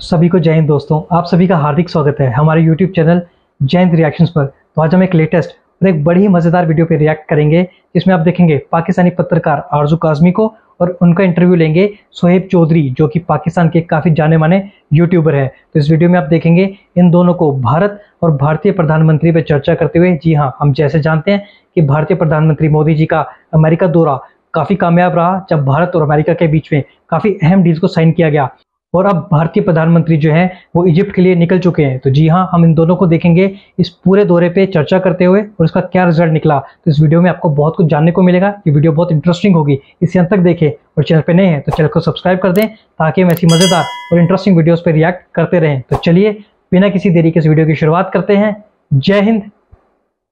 सभी को जय हिंद दोस्तों। आप सभी का हार्दिक स्वागत है हमारे यूट्यूब चैनल जय हिंद रिएक्शंस पर। तो आज हम एक लेटेस्ट और एक बड़ी ही मज़ेदार वीडियो पे रिएक्ट करेंगे, जिसमें आप देखेंगे पाकिस्तानी पत्रकार आरजू काज़मी को और उनका इंटरव्यू लेंगे शोएब चौधरी, जो कि पाकिस्तान के काफ़ी जाने माने यूट्यूबर है। तो इस वीडियो में आप देखेंगे इन दोनों को भारत और भारतीय प्रधानमंत्री पर चर्चा करते हुए। जी हाँ, हम जैसे जानते हैं कि भारतीय प्रधानमंत्री मोदी जी का अमेरिका दौरा काफ़ी कामयाब रहा, जब भारत और अमेरिका के बीच में काफ़ी अहम डील्स को साइन किया गया। और अब भारतीय प्रधानमंत्री जो हैं वो इजिप्ट के लिए निकल चुके हैं। तो जी हाँ, हम इन दोनों को देखेंगे इस पूरे दौरे पे चर्चा करते हुए और इसका क्या रिजल्ट निकला। तो इस वीडियो में आपको बहुत कुछ जानने को मिलेगा। ये वीडियो बहुत इंटरेस्टिंग होगी, इसे अंत तक देखें और चैनल पे नए हैं तो चैनल को सब्सक्राइब कर दें, ताकि हम ऐसी मज़ेदार और इंटरेस्टिंग वीडियोज़ पर रिएक्ट करते रहें। तो चलिए बिना किसी देरी के इस वीडियो की शुरुआत करते हैं। जय हिंद,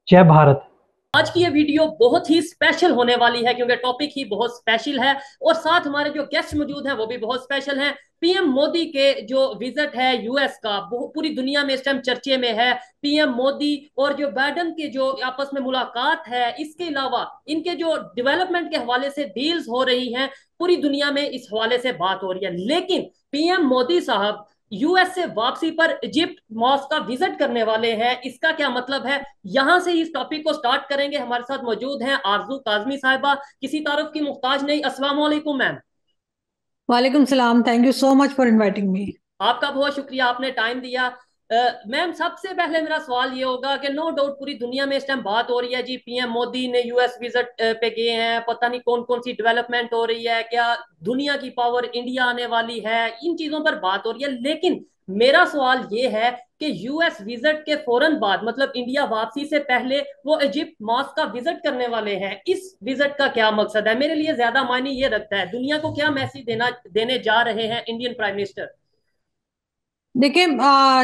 जय भारत। आज की ये वीडियो बहुत ही स्पेशल होने वाली है क्योंकि टॉपिक ही बहुत स्पेशल है और साथ हमारे जो गेस्ट मौजूद हैं वो भी बहुत स्पेशल हैं। पीएम मोदी के जो विजिट है यूएस का, पूरी दुनिया में इस टाइम चर्चे में है। पीएम मोदी और जो बाइडन के जो आपस में मुलाकात है, इसके अलावा इनके जो डेवलपमेंट के हवाले से डील्स हो रही हैं, पूरी दुनिया में इस हवाले से बात हो रही है। लेकिन पीएम मोदी साहब यूएस से वापसी पर इजिप्ट मॉस्क का विजिट करने वाले हैं, इसका क्या मतलब है, यहां से इस टॉपिक को स्टार्ट करेंगे। हमारे साथ मौजूद हैं आरजू काजमी साहिबा, किसी तारुफ की मुख्ताज नहीं। अस्सलाम वालेकुम मैम। वालेकुम सलाम। Thank you so much for inviting me. आपका बहुत शुक्रिया, आपने टाइम दिया। मैम, सबसे पहले मेरा सवाल ये होगा कि नो डाउट पूरी दुनिया में इस टाइम बात हो रही है जी, पीएम मोदी ने यूएस विजिट पे गए हैं, पता नहीं कौन कौन सी डेवलपमेंट हो रही है, क्या दुनिया की पावर इंडिया आने वाली है, इन चीजों पर बात हो रही है। लेकिन मेरा सवाल ये है कि यूएस विजिट के फौरन बाद, मतलब इंडिया वापसी से पहले, वो इजिप्ट मॉस्क का विजिट करने वाले हैं। इस विजिट का क्या मकसद है? मेरे लिए ज्यादा मायने ये रखता है, दुनिया को क्या मैसेज देने जा रहे हैं इंडियन प्राइम मिनिस्टर। देखिए,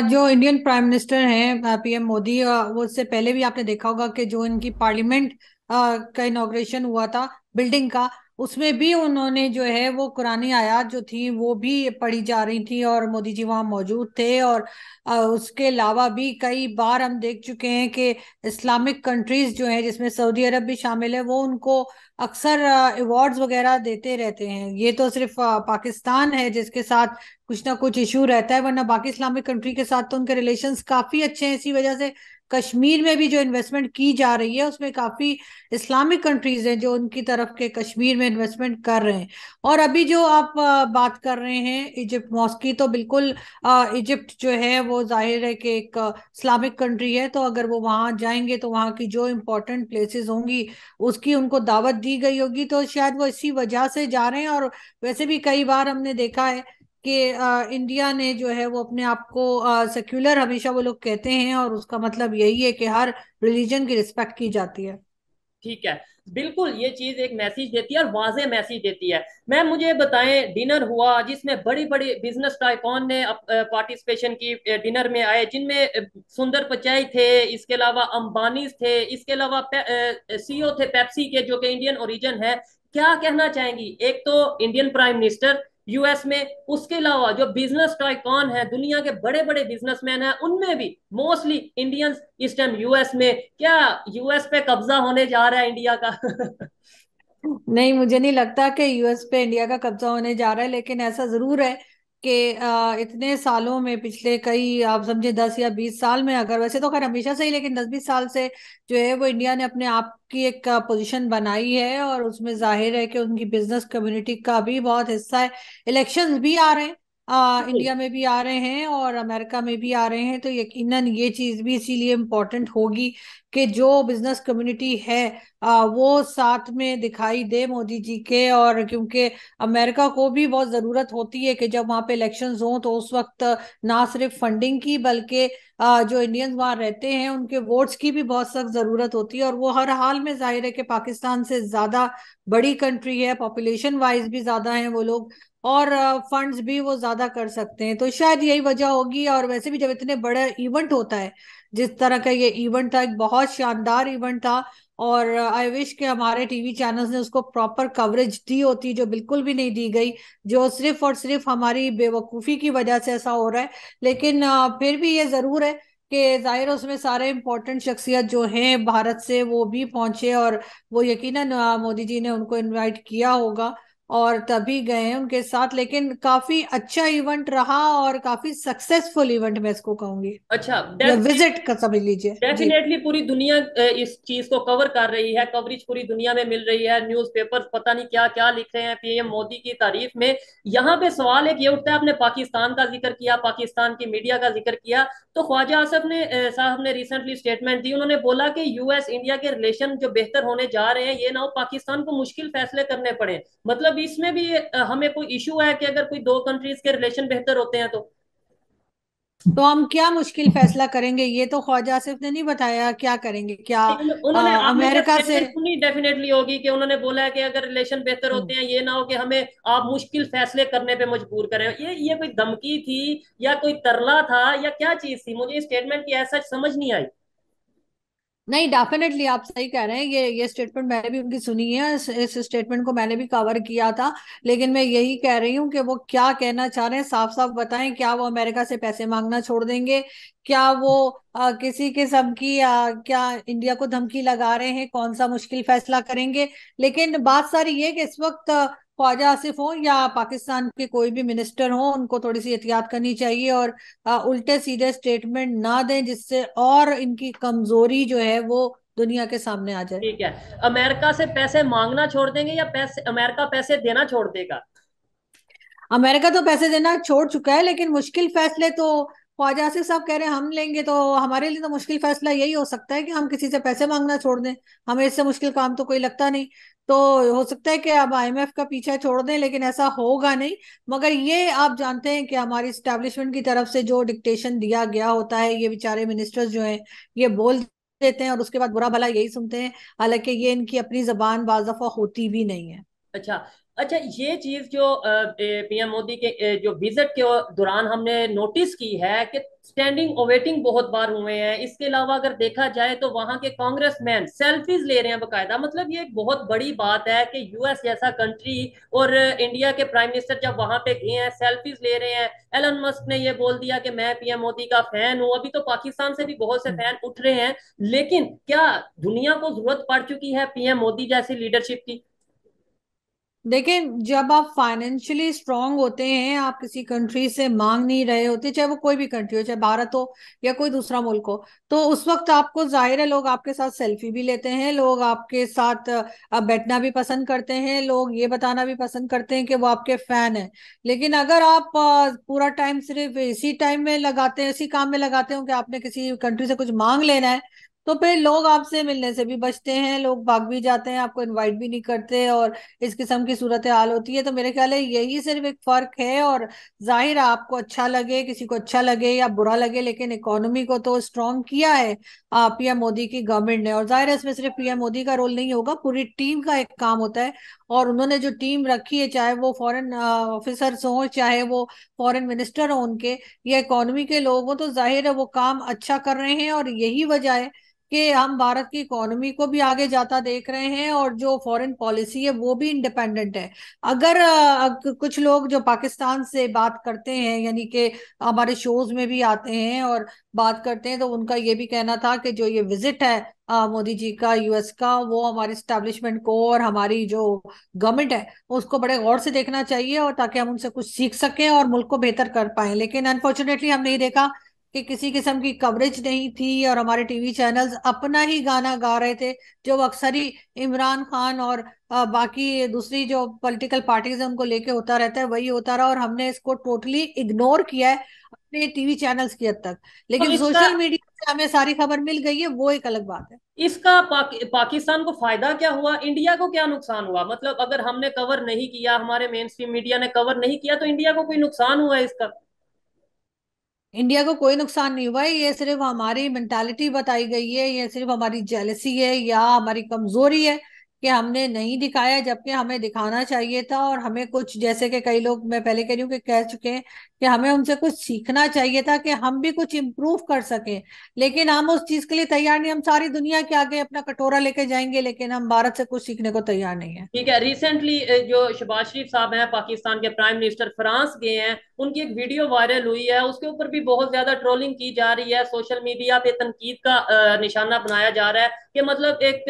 जो इंडियन प्राइम मिनिस्टर हैं पीएम मोदी, वो उससे पहले भी आपने देखा होगा कि जो इनकी पार्लियामेंट का इनॉग्रेशन हुआ था बिल्डिंग का, उसमें भी उन्होंने जो है वो कुरानी आयत जो थी वो भी पढ़ी जा रही थी और मोदी जी वहाँ मौजूद थे। और उसके अलावा भी कई बार हम देख चुके हैं कि इस्लामिक कंट्रीज जो है, जिसमें सऊदी अरब भी शामिल है, वो उनको अक्सर अवार्ड्स वगैरह देते रहते हैं। ये तो सिर्फ पाकिस्तान है जिसके साथ कुछ ना कुछ इशू रहता है, वरना बाकी इस्लामिक कंट्री के साथ तो उनके रिलेशंस काफी अच्छे हैं। इसी वजह से कश्मीर में भी जो इन्वेस्टमेंट की जा रही है उसमें काफी इस्लामिक कंट्रीज हैं जो उनकी तरफ के कश्मीर में इन्वेस्टमेंट कर रहे हैं। और अभी जो आप बात कर रहे हैं इजिप्ट मॉस्क की, तो बिल्कुल इजिप्ट जो है वो जाहिर है कि एक इस्लामिक कंट्री है, तो अगर वो वहां जाएंगे तो वहां की जो इम्पोर्टेंट प्लेसेस होंगी उसकी उनको दावत दी गई होगी, तो शायद वो इसी वजह से जा रहे हैं। और वैसे भी कई बार हमने देखा है कि इंडिया ने जो है वो अपने आप को सेक्युलर हमेशा वो लोग कहते हैं, और उसका मतलब यही है कि हर रिलीजन की रिस्पेक्ट की जाती है। ठीक है, बिल्कुल ये चीज एक मैसेज देती है और वाजे मैसेज देती है। मैम मुझे बताएं, डिनर हुआ जिसमें बड़ी बड़ी बिजनेस टाइकॉन ने पार्टिसिपेशन की, डिनर में आए, जिनमें सुंदर पिचाई थे, इसके अलावा अंबानी थे, इसके अलावा सीईओ थे पेप्सी के, जो कि इंडियन ओरिजिन है। क्या कहना चाहेंगी? एक तो इंडियन प्राइम मिनिस्टर यूएस में, उसके अलावा जो बिजनेस टाइकॉन है, दुनिया के बड़े बड़े बिजनेसमैन हैं, उनमें भी मोस्टली इंडियंस इस टाइम यूएस में। क्या यूएस पे कब्जा होने जा रहा है इंडिया का? नहीं, मुझे नहीं लगता कि यूएस पे इंडिया का कब्जा होने जा रहा है, लेकिन ऐसा जरूर है कि इतने सालों में, पिछले कई आप समझे 10 या 20 साल में, अगर वैसे तो खैर हमेशा से ही, लेकिन 10-20 साल से जो है वो इंडिया ने अपने आप की एक पोजीशन बनाई है, और उसमें जाहिर है कि उनकी बिजनेस कम्युनिटी का भी बहुत हिस्सा है। इलेक्शंस भी आ रहे हैं, इंडिया में भी आ रहे हैं और अमेरिका में भी आ रहे हैं, तो यकीनन ये चीज भी इसीलिए इम्पोर्टेंट होगी कि जो बिजनेस कम्युनिटी है वो साथ में दिखाई दे मोदी जी के। और क्योंकि अमेरिका को भी बहुत जरूरत होती है कि जब वहाँ पे इलेक्शंस हों तो उस वक्त ना सिर्फ फंडिंग की, बल्कि जो इंडियंस वहाँ रहते हैं उनके वोट्स की भी बहुत सख्त जरूरत होती है। और वो हर हाल में जाहिर है कि पाकिस्तान से ज्यादा बड़ी कंट्री है, पॉपुलेशन वाइज भी ज्यादा है वो लोग, और फंड्स भी वो ज्यादा कर सकते हैं, तो शायद यही वजह होगी। और वैसे भी जब इतने बड़ा इवेंट होता है, जिस तरह का ये इवेंट था, एक बहुत शानदार इवेंट था, और आई विश कि हमारे टीवी चैनल्स ने उसको प्रॉपर कवरेज दी होती, जो बिल्कुल भी नहीं दी गई, जो सिर्फ और सिर्फ हमारी बेवकूफ़ी की वजह से ऐसा हो रहा है। लेकिन फिर भी ये ज़रूर है कि जाहिर है उसमें सारे इम्पोर्टेंट शख्सियत जो हैं भारत से वो भी पहुंचे, और वो यकीनन मोदी जी ने उनको इनवाइट किया होगा। और तभी गए हैं उनके साथ। लेकिन काफी अच्छा इवेंट रहा और काफी सक्सेसफुल इवेंट मैं इसको कहूंगी, अच्छा। या विजिट का समझ लीजिए जी। डेफिनेटली पूरी दुनिया इस चीज को कवर कर रही है, कवरेज पूरी दुनिया में मिल रही है, न्यूज़पेपर्स पता नहीं क्या क्या लिख रहे हैं पीएम मोदी की तारीफ में। यहाँ पे सवाल एक ये उठता है, आपने पाकिस्तान का जिक्र किया, पाकिस्तान की मीडिया का जिक्र किया, तो ख्वाजा आसिफ ने साहब ने रिसेंटली स्टेटमेंट दी। उन्होंने बोला कि यूएस इंडिया के रिलेशन जो बेहतर होने जा रहे हैं, ये ना हो पाकिस्तान को मुश्किल फैसले करने पड़े। मतलब इसमें भी हमें कोई इशू है कि अगर कोई दो कंट्रीज के रिलेशन बेहतर होते हैं तो हम क्या मुश्किल फैसला करेंगे, ये तो ख्वाजा आसिफ ने नहीं बताया क्या करेंगे, क्या उन्होंने, आपने शायद अमेरिका से। स्टेटमेंट सुनी डेफिनेटली होगी कि उन्होंने बोला है कि अगर रिलेशन बेहतर होते हैं, ये ना हो कि हमें आप मुश्किल फैसले करने पे मजबूर करें। ये कोई धमकी थी या कोई तरला था या क्या चीज थी? मुझे इस स्टेटमेंट की ऐसा समझ नहीं आई। नहीं, डेफिनेटली आप सही कह रहे हैं, ये स्टेटमेंट मैंने भी उनकी सुनी है, इस स्टेटमेंट को मैंने भी कवर किया था। लेकिन मैं यही कह रही हूँ कि वो क्या कहना चाह रहे हैं, साफ साफ बताएं। क्या वो अमेरिका से पैसे मांगना छोड़ देंगे? क्या वो किसी किस्म की क्या इंडिया को धमकी लगा रहे हैं? कौन सा मुश्किल फैसला करेंगे? लेकिन बात सारी ये कि इस वक्त ख्वाजा आसिफ हो या पाकिस्तान के कोई भी मिनिस्टर हो, उनको थोड़ी सी एहतियात करनी चाहिए और उल्टे सीधे स्टेटमेंट ना दें, जिससे और इनकी कमजोरी जो है वो दुनिया के सामने आ जाए। ठीक है। अमेरिका से पैसे मांगना छोड़ देंगे या पैसे, अमेरिका पैसे देना छोड़ देगा? अमेरिका तो पैसे देना छोड़ चुका है, लेकिन मुश्किल फैसले तो ख्वाजा आसिफ साहब कह रहे हैं हम लेंगे। तो हमारे लिए तो मुश्किल फैसला यही हो सकता है कि हम किसी से पैसे मांगना छोड़ दें। हमें इससे मुश्किल काम तो कोई लगता नहीं। तो हो सकता है कि अब आईएमएफ का पीछा छोड़ दें, लेकिन ऐसा होगा नहीं। मगर ये आप जानते हैं कि हमारी स्टैब्लिशमेंट की तरफ से जो डिक्टेशन दिया गया होता है, ये बेचारे मिनिस्टर्स जो हैं ये बोल देते हैं और उसके बाद बुरा भला यही सुनते हैं। हालांकि ये इनकी अपनी जबान बाज दफा होती भी नहीं है। अच्छा। अच्छा, ये चीज जो पीएम मोदी के जो विजिट के दौरान हमने नोटिस की है कि स्टैंडिंग ओवेटिंग बहुत बार हुए हैं। इसके अलावा अगर देखा जाए तो वहां के कांग्रेसमैन सेल्फीज ले रहे हैं बकायदा। मतलब ये एक बहुत बड़ी बात है कि यूएस जैसा कंट्री और इंडिया के प्राइम मिनिस्टर जब वहां पे गए हैं सेल्फीज ले रहे हैं। एलन मस्क ने ये बोल दिया कि मैं पीएम मोदी का फैन हूं। अभी तो पाकिस्तान से भी बहुत से फैन उठ रहे हैं। लेकिन क्या दुनिया को जरूरत पड़ चुकी है पीएम मोदी जैसी लीडरशिप की? देखिए, जब आप फाइनेंशियली स्ट्रांग होते हैं, आप किसी कंट्री से मांग नहीं रहे होते, चाहे वो कोई भी कंट्री हो, चाहे भारत हो या कोई दूसरा मुल्क हो, तो उस वक्त आपको जाहिर है लोग आपके साथ सेल्फी भी लेते हैं, लोग आपके साथ बैठना भी पसंद करते हैं, लोग ये बताना भी पसंद करते हैं कि वो आपके फैन हैं। लेकिन अगर आप पूरा टाइम सिर्फ इसी टाइम में लगाते हैं, इसी काम में लगाते हो कि आपने किसी कंट्री से कुछ मांग लेना है, तो फिर लोग आपसे मिलने से भी बचते हैं, लोग भाग भी जाते हैं, आपको इनवाइट भी नहीं करते, और इस किस्म की सूरत हाल होती है। तो मेरे ख्याल है यही सिर्फ एक फर्क है। और जाहिर है आपको अच्छा लगे, किसी को अच्छा लगे या बुरा लगे, लेकिन इकोनॉमी को तो स्ट्रांग किया है पीएम मोदी की गवर्नमेंट ने। और जाहिर है इसमें सिर्फ पीएम मोदी का रोल नहीं होगा, पूरी टीम का एक काम होता है। और उन्होंने जो टीम रखी है, चाहे वो फॉरेन ऑफिसर्स हो, चाहे वो फॉरेन मिनिस्टर हो उनके, या इकोनॉमी के लोग हो, तो जाहिर है वो काम अच्छा कर रहे हैं। और यही वजह है कि हम भारत की इकोनॉमी को भी आगे जाता देख रहे हैं, और जो फॉरेन पॉलिसी है वो भी इंडिपेंडेंट है। अगर कुछ लोग जो पाकिस्तान से बात करते हैं, यानी कि हमारे शोज में भी आते हैं और बात करते हैं, तो उनका ये भी कहना था कि जो ये विजिट है मोदी जी का यूएस का, वो हमारी स्टैब्लिशमेंट को और हमारी जो गवर्नमेंट है उसको बड़े गौर से देखना चाहिए, और ताकि हम उनसे कुछ सीख सकें और मुल्क को बेहतर कर पाए। लेकिन अनफॉर्चुनेटली हम नहीं देखा कि किसी किस्म की कवरेज नहीं थी, और हमारे टीवी चैनल्स अपना ही गाना गा रहे थे, जो अक्सर ही इमरान खान और बाकी दूसरी जो पॉलिटिकल पार्टीज है उनको लेके होता रहता है, वही होता रहा, और हमने इसको टोटली इग्नोर किया है अपने टीवी चैनल्स की हद तक। तो लेकिन इसका सोशल मीडिया से हमें सारी खबर मिल गई है, वो एक अलग बात है। इसका पाकिस्तान को फायदा क्या हुआ, इंडिया को क्या नुकसान हुआ? मतलब अगर हमने कवर नहीं किया, हमारे मेन स्ट्रीम मीडिया ने कवर नहीं किया, तो इंडिया को कोई नुकसान हुआ है इसका? इंडिया को कोई नुकसान नहीं हुआ है, ये सिर्फ हमारी मेंटालिटी बताई गई है, ये सिर्फ हमारी जेलसी है या हमारी कमजोरी है कि हमने नहीं दिखाया, जबकि हमें दिखाना चाहिए था। और हमें कुछ, जैसे कि कई लोग, मैं पहले कह रही हूँ कि कह चुके हैं, कि हमें उनसे कुछ सीखना चाहिए था कि हम भी कुछ इम्प्रूव कर सकें। लेकिन हम उस चीज के लिए तैयार नहीं। हम सारी दुनिया के आगे अपना कटोरा लेके जाएंगे, लेकिन हम भारत से कुछ सीखने को तैयार नहीं है। ठीक है। रिसेंटली जो शहबाज शरीफ साहब हैं, पाकिस्तान के प्राइम मिनिस्टर, फ्रांस गए हैं। उनकी एक वीडियो वायरल हुई है, उसके ऊपर भी बहुत ज्यादा ट्रोलिंग की जा रही है, सोशल मीडिया पे तनकीद का निशाना बनाया जा रहा है कि मतलब एक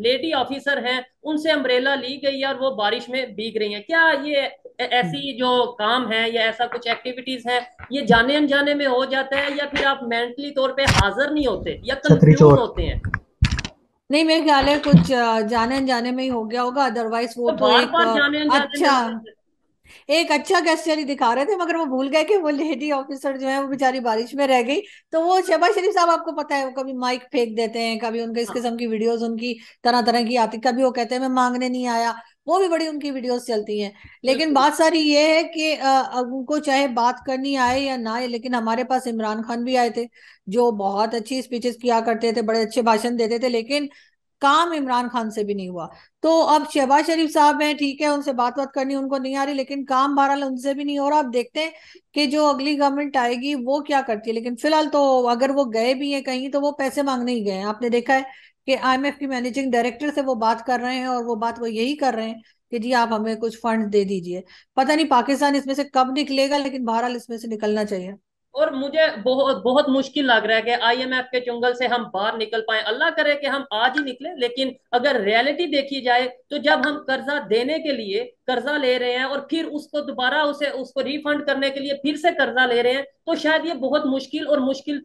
लेडी ऑफिसर हैं, उनसे अम्ब्रेला ली गई है और वो बारिश में भीग रही हैं। क्या ये ऐसी जो काम है या ऐसा कुछ एक्टिविटीज है, ये जाने अनजाने में हो जाता है, या फिर आप मेंटली तौर पे हाजिर नहीं होते या छतरी कंफ्यूज चोर। होते हैं? नहीं, मेरे ख्याल है कुछ जाने अनजाने में ही हो गया होगा, अदरवाइज वो तो तो बार एक बार जाने अनजाने में अच्छा हो जाते हैं। एक अच्छा गेस्चर ही दिखा रहे थे, मगर वो भूल गए कि वो लेडी ऑफिसर जो है वो बेचारी बारिश में रह गई। तो वो शहबाज शरीफ साहब, आपको पता है, वो कभी माइक फेंक देते हैं, कभी उनके इस हाँ, किस्म की वीडियोस उनकी तरह तरह की आती, कभी वो कहते हैं मैं मांगने नहीं आया, वो भी बड़ी उनकी वीडियोस चलती हैं। लेकिन बिल्कुल। बात सारी ये है कि उनको चाहे बात करनी आए या ना आए, लेकिन हमारे पास इमरान खान भी आए थे जो बहुत अच्छी स्पीचेस किया करते थे, बड़े अच्छे भाषण देते थे, लेकिन काम इमरान खान से भी नहीं हुआ। तो अब शहबाज शरीफ साहब हैं, ठीक है, उनसे बात करनी उनको नहीं आ रही, लेकिन काम बहरहाल उनसे भी नहीं हो रहा। अब देखते हैं कि जो अगली गवर्नमेंट आएगी वो क्या करती है। लेकिन फिलहाल तो अगर वो गए भी हैं कहीं तो वो पैसे मांगने ही गए हैं। आपने देखा है कि आईएमएफ की मैनेजिंग डायरेक्टर से वो बात कर रहे हैं, और वो बात वो यही कर रहे हैं कि जी आप हमें कुछ फंड दे दीजिए। पता नहीं पाकिस्तान इसमें से कब निकलेगा, लेकिन बहरहाल इसमें से निकलना चाहिए। और मुझे बहुत बहुत मुश्किल लग रहा है कि आईएमएफ के चुंगल से हम बाहर निकल पाए। अल्लाह करे कि हम आज ही निकले, लेकिन अगर रियलिटी देखी जाए तो जब हम कर्जा देने के लिए कर्जा ले रहे हैं और फिर उसको दोबारा उसे उसको रिफंड करने के लिए फिर से कर्जा ले रहे हैं, तो शायद ये बहुत मुश्किल और मुश्किल।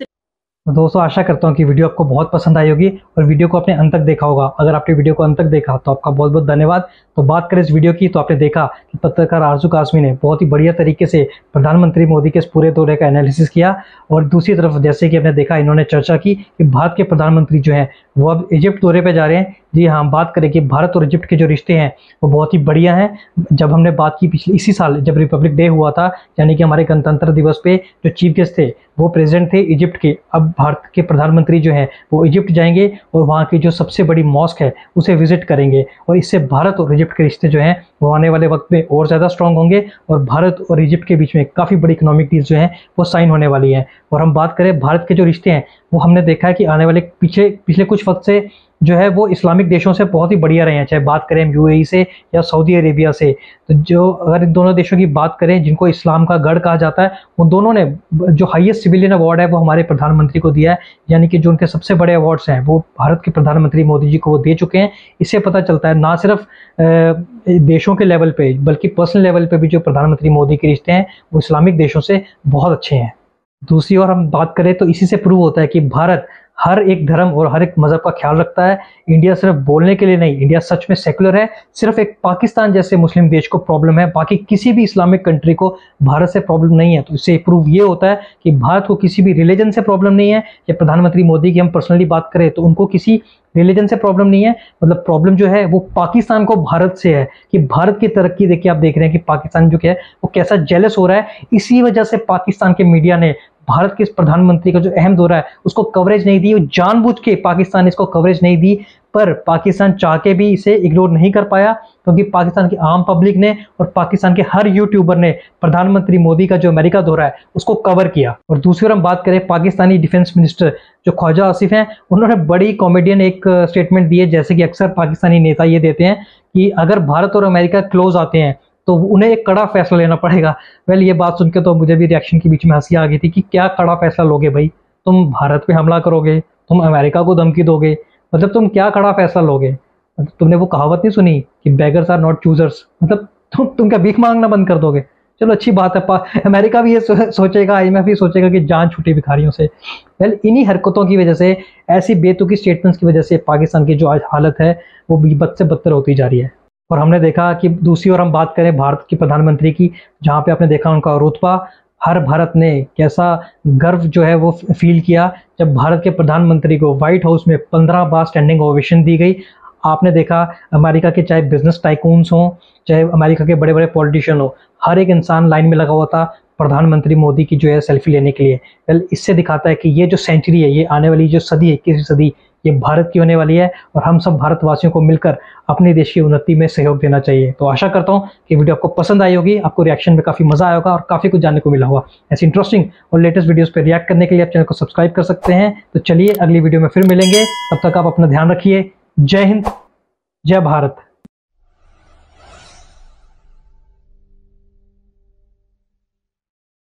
तो दोस्तों आशा करता हूँ कि वीडियो आपको बहुत पसंद आई होगी और वीडियो को आपने अंत तक देखा होगा। अगर आपने वीडियो को अंत तक देखा तो आपका बहुत बहुत धन्यवाद। तो बात करें इस वीडियो की, तो आपने देखा कि पत्रकार आरजू काज़मी ने बहुत ही बढ़िया तरीके से प्रधानमंत्री मोदी के इस पूरे दौरे का एनालिसिस किया। और दूसरी तरफ जैसे कि आपने देखा, इन्होंने चर्चा की कि भारत के प्रधानमंत्री जो हैं वो अब इजिप्ट दौरे पर जा रहे हैं। जी हाँ, हम बात करें कि भारत और इजिप्ट के जो रिश्ते हैं वो बहुत ही बढ़िया हैं। जब हमने बात की पिछले इसी साल जब रिपब्लिक डे हुआ था, यानी कि हमारे गणतंत्र दिवस पे जो चीफ गेस्ट थे वो प्रेसिडेंट थे इजिप्ट के, अब भारत के प्रधानमंत्री जो हैं वो इजिप्ट जाएंगे और वहाँ की जो सबसे बड़ी मॉस्क है उसे विजिट करेंगे। और इससे भारत और इजिप्ट के रिश्ते जो हैं वो आने वाले वक्त में और ज़्यादा स्ट्रॉन्ग होंगे और भारत और इजिप्ट के बीच में काफ़ी बड़ी इकोनॉमिक डील जो हैं वो साइन होने वाली है। और हम बात करें भारत के जो रिश्ते हैं वो हमने देखा है कि आने वाले पिछले कुछ वक्त से जो है वो इस्लामिक देशों से बहुत ही बढ़िया रहे हैं, चाहे बात करें हम यूएई से या सऊदी अरेबिया से। तो जो अगर इन दोनों देशों की बात करें जिनको इस्लाम का गढ़ कहा जाता है, उन दोनों ने जो हाईएस्ट सिविलियन अवार्ड है वो हमारे प्रधानमंत्री को दिया है, यानी कि जो उनके सबसे बड़े अवार्ड्स हैं वो भारत के प्रधानमंत्री मोदी जी को वो दे चुके हैं। इससे पता चलता है ना सिर्फ देशों के लेवल पे बल्कि पर्सनल लेवल पे भी जो प्रधानमंत्री मोदी के रिश्ते हैं वो इस्लामिक देशों से बहुत अच्छे हैं। दूसरी ओर हम बात करें तो इसी से प्रूव होता है कि भारत हर एक धर्म और हर एक मज़हब का ख्याल रखता है। इंडिया सिर्फ बोलने के लिए नहीं, इंडिया सच में सेकुलर है। सिर्फ एक पाकिस्तान जैसे मुस्लिम देश को प्रॉब्लम है, बाकी किसी भी इस्लामिक कंट्री को भारत से प्रॉब्लम नहीं है। तो इससे प्रूव ये होता है कि भारत को किसी भी रिलीजन से प्रॉब्लम नहीं है। या प्रधानमंत्री मोदी की हम पर्सनली बात करें तो उनको किसी रिलीजन से प्रॉब्लम नहीं है, मतलब प्रॉब्लम जो है वो पाकिस्तान को भारत से है कि भारत की तरक्की देखिए, आप देख रहे हैं कि पाकिस्तान जो है वो कैसा जेलस हो रहा है। इसी वजह से पाकिस्तान के मीडिया ने भारत के इस प्रधानमंत्री का जो अहम दौरा है उसको कवरेज नहीं दी। जानबूझ के पाकिस्तान इसको कवरेज नहीं दी, पर पाकिस्तान चाह के भी इसे इग्नोर नहीं कर पाया, क्योंकि पाकिस्तान की आम पब्लिक ने और पाकिस्तान के हर यूट्यूबर ने प्रधानमंत्री मोदी का जो अमेरिका दौरा है उसको कवर किया। और दूसरी ओर हम बात करें पाकिस्तानी डिफेंस मिनिस्टर जो ख्वाजा आसिफ हैं, उन्होंने बड़ी कॉमेडियन एक स्टेटमेंट दी है, जैसे कि अक्सर पाकिस्तानी नेता ये देते हैं कि अगर भारत और अमेरिका क्लोज आते हैं तो उन्हें एक कड़ा फैसला लेना पड़ेगा। वेल, ये बात सुनकर तो मुझे भी रिएक्शन के बीच में हंसी आ गई थी कि क्या कड़ा फैसला लोगे भाई? तुम भारत पे हमला करोगे, तुम अमेरिका को धमकी दोगे, मतलब तुम क्या कड़ा फैसला लोगे? मतलब तुमने वो कहावत नहीं सुनी कि बेगर्स आर नॉट चूजर्स, मतलब तुम क्या भीख मांगना बंद कर दोगे? चलो अच्छी बात है, अमेरिका भी ये सोचेगा, IMF भी सोचेगा कि जान छूटे भिखारियों से। वेल, इन्हीं हरकतों की वजह से, ऐसी बेतुकी स्टेटमेंट्स की वजह से पाकिस्तान की जो आज हालत है वो बद से बदतर होती जा रही है। और हमने देखा कि दूसरी ओर हम बात करें भारत के प्रधानमंत्री की, जहाँ पे आपने देखा उनका रुतबा, हर भारत ने कैसा गर्व जो है वो फील किया जब भारत के प्रधानमंत्री को व्हाइट हाउस में 15 बार स्टैंडिंग ओवेशन दी गई। आपने देखा अमेरिका के चाहे बिजनेस टाइकून्स हों, चाहे अमेरिका के बड़े बड़े पॉलिटिशियन हो, हर एक इंसान लाइन में लगा हुआ था प्रधानमंत्री मोदी की जो है सेल्फी लेने के लिए। वेल, इससे दिखाता है कि ये जो सेंचुरी है, ये आने वाली जो सदी है, 21वीं सदी, ये भारत की होने वाली है और हम सब भारतवासियों को मिलकर अपने देश की उन्नति में सहयोग देना चाहिए। तो आशा करता हूँ कि वीडियो आपको पसंद आई होगी, आपको रिएक्शन में काफ़ी मज़ा आया होगा और काफ़ी कुछ जानने को मिला होगा। ऐसी इंटरेस्टिंग और लेटेस्ट वीडियोस पे रिएक्ट करने के लिए आप चैनल को सब्सक्राइब कर सकते हैं। तो चलिए अगली वीडियो में फिर मिलेंगे, तब तक आप अपना ध्यान रखिए। जय हिंद, जय भारत।